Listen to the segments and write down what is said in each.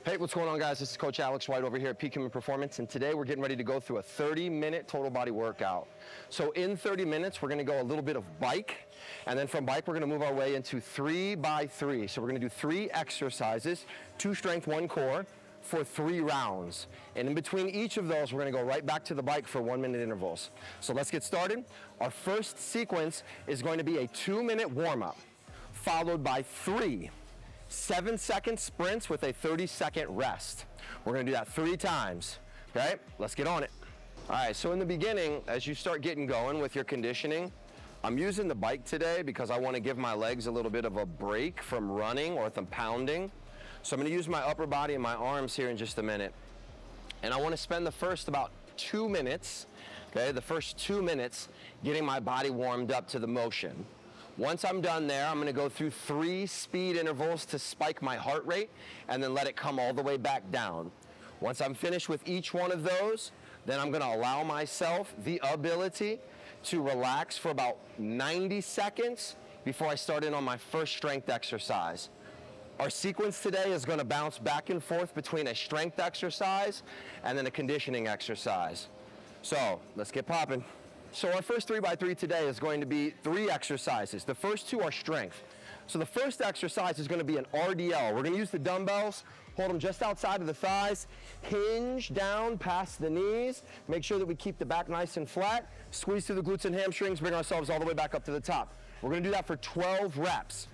Hey, what's going on, guys? This is Coach Alex White over here at Peak Human Performance, and today we're getting ready to go through a 30-minute total body workout. So in 30 minutes, we're gonna go a little bit of bike, and then from bike, we're gonna move our way into 3x3. So we're gonna do 3 exercises, 2 strength, 1 core, for 3 rounds. And in between each of those, we're gonna go right back to the bike for 1-minute intervals. So let's get started. Our first sequence is going to be a 2-minute warm-up, followed by 3 7-second sprints with a 30-second rest. We're gonna do that 3 times, okay? Let's get on it. All right, so in the beginning, as you start getting going with your conditioning, I'm using the bike today because I wanna give my legs a little bit of a break from running or from pounding. So I'm gonna use my upper body and my arms here in just a minute. And I wanna spend the first about 2 minutes, okay, the first 2 minutes getting my body warmed up to the motion. Once I'm done there, I'm gonna go through 3 speed intervals to spike my heart rate and then let it come all the way back down. Once I'm finished with each one of those, then I'm gonna allow myself the ability to relax for about 90 seconds before I start in on my first strength exercise. Our sequence today is gonna bounce back and forth between a strength exercise and then a conditioning exercise. So let's get popping. So our first 3x3 today is going to be 3 exercises. The first 2 are strength. So the first exercise is going to be an RDL. We're going to use the dumbbells, hold them just outside of the thighs, hinge down past the knees, make sure that we keep the back nice and flat, squeeze through the glutes and hamstrings, bring ourselves all the way back up to the top. We're going to do that for 12 reps.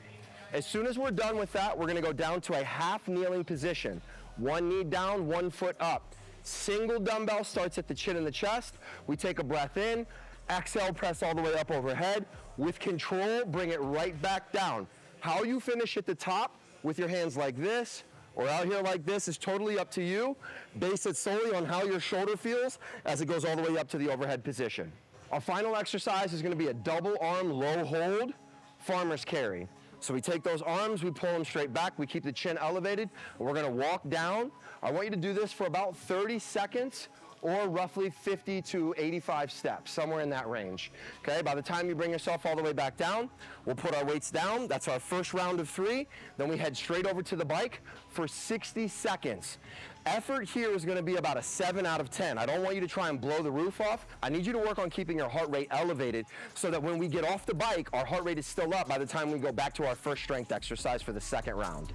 As soon as we're done with that, we're going to go down to a half kneeling position. 1 knee down, 1 foot up. Single dumbbell starts at the chin and the chest. We take a breath in, exhale, press all the way up overhead. With control, bring it right back down. How you finish at the top with your hands like this or out here like this is totally up to you. Base it solely on how your shoulder feels as it goes all the way up to the overhead position. Our final exercise is going to be a double arm low hold farmer's carry. So we take those arms, we pull them straight back, we keep the chin elevated, and we're gonna walk down. I want you to do this for about 30 seconds or roughly 50 to 85 steps, somewhere in that range. Okay, by the time you bring yourself all the way back down, we'll put our weights down. That's our first round of 3. Then we head straight over to the bike for 60 seconds. Effort here is gonna be about a 7 out of 10. I don't want you to try and blow the roof off. I need you to work on keeping your heart rate elevated so that when we get off the bike, our heart rate is still up by the time we go back to our first strength exercise for the second round.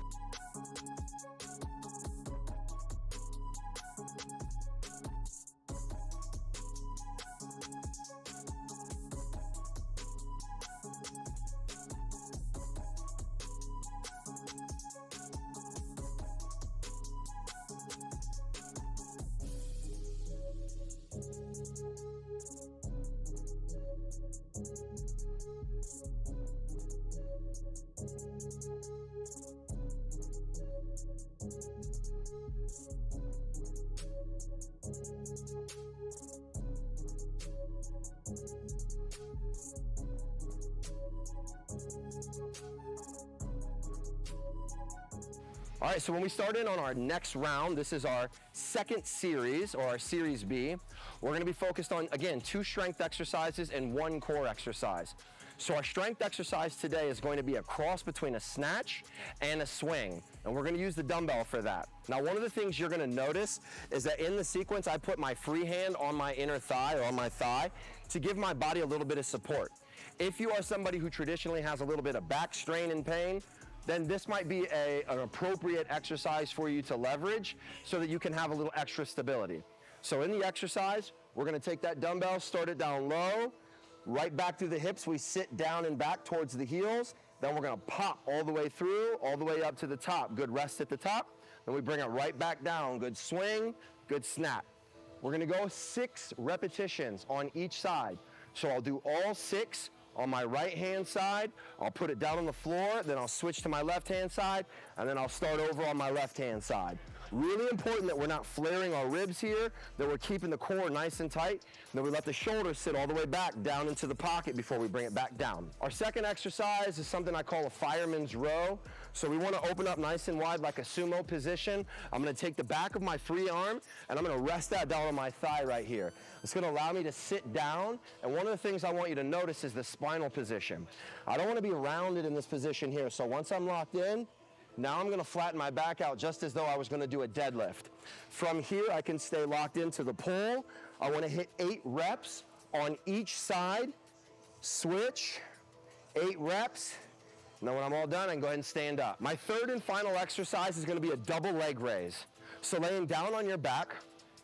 All right, so when we start in on our next round, this is our second series, or our series B. We're gonna be focused on, again, 2 strength exercises and 1 core exercise. So our strength exercise today is going to be a cross between a snatch and a swing, and we're gonna use the dumbbell for that. Now, one of the things you're gonna notice is that in the sequence, I put my free hand on my inner thigh or on my thigh to give my body a little bit of support. If you are somebody who traditionally has a little bit of back strain and pain, then this might be an appropriate exercise for you to leverage so that you can have a little extra stability. So in the exercise, we're gonna take that dumbbell, start it down low, right back through the hips, we sit down and back towards the heels, then we're gonna pop all the way through, all the way up to the top. Good rest at the top, then we bring it right back down. Good swing, good snap. We're gonna go 6 repetitions on each side. So I'll do all 6 on my right-hand side. I'll put it down on the floor, then I'll switch to my left-hand side, and then I'll start over on my left-hand side. Really important that we're not flaring our ribs here, that we're keeping the core nice and tight, that we let the shoulders sit all the way back down into the pocket before we bring it back down. Our second exercise is something I call a fireman's row. So we want to open up nice and wide like a sumo position. I'm going to take the back of my free arm and I'm going to rest that down on my thigh right here. It's going to allow me to sit down, and one of the things I want you to notice is the spinal position. I don't want to be rounded in this position here, so once I'm locked in, Now I'm gonna flatten my back out just as though I was gonna do a deadlift. From here, I can stay locked into the pole. I wanna hit 8 reps on each side. Switch, 8 reps. And then when I'm all done, I can go ahead and stand up. My third and final exercise is gonna be a double leg raise. So laying down on your back,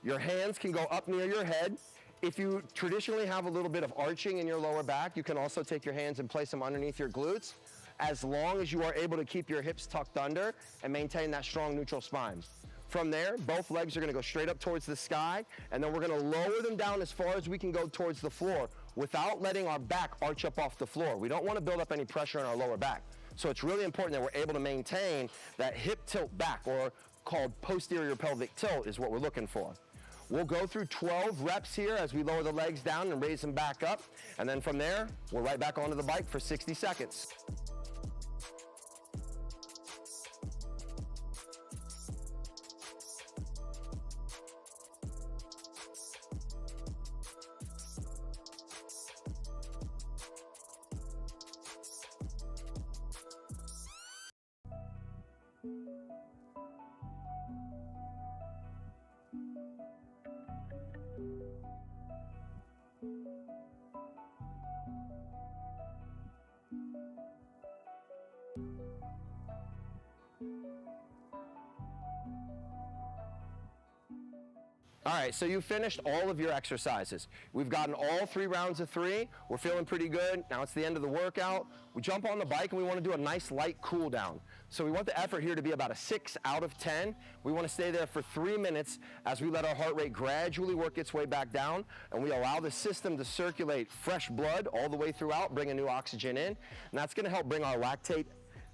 your hands can go up near your head. If you traditionally have a little bit of arching in your lower back, you can also take your hands and place them underneath your glutes, as long as you are able to keep your hips tucked under and maintain that strong neutral spine. From there, both legs are gonna go straight up towards the sky, and then we're gonna lower them down as far as we can go towards the floor without letting our back arch up off the floor. We don't wanna build up any pressure on our lower back. So it's really important that we're able to maintain that hip tilt back, or called posterior pelvic tilt is what we're looking for. We'll go through 12 reps here as we lower the legs down and raise them back up. And then from there, we're right back onto the bike for 60 seconds. All right, so you finished all of your exercises. We've gotten all 3 rounds of 3. We're feeling pretty good. Now it's the end of the workout. We jump on the bike and we want to do a nice light cool down. So we want the effort here to be about a 6 out of 10. We want to stay there for 3 minutes as we let our heart rate gradually work its way back down, and we allow the system to circulate fresh blood all the way throughout, bringing new oxygen in. And that's going to help bring our lactate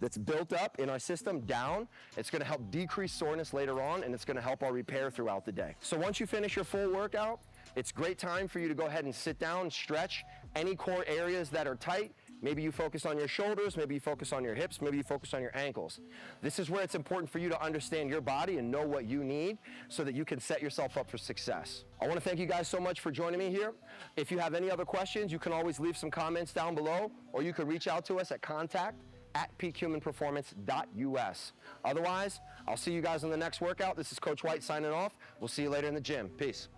that's built up in our system down. It's gonna help decrease soreness later on, and it's gonna help our repair throughout the day. So once you finish your full workout, it's great time for you to go ahead and sit down, stretch any core areas that are tight. Maybe you focus on your shoulders, maybe you focus on your hips, maybe you focus on your ankles. This is where it's important for you to understand your body and know what you need so that you can set yourself up for success. I want to thank you guys so much for joining me here. If you have any other questions, you can always leave some comments down below, or you can reach out to us at contact@peakhumanperformance.us. Otherwise, I'll see you guys on the next workout. This is Coach White signing off. We'll see you later in the gym. Peace.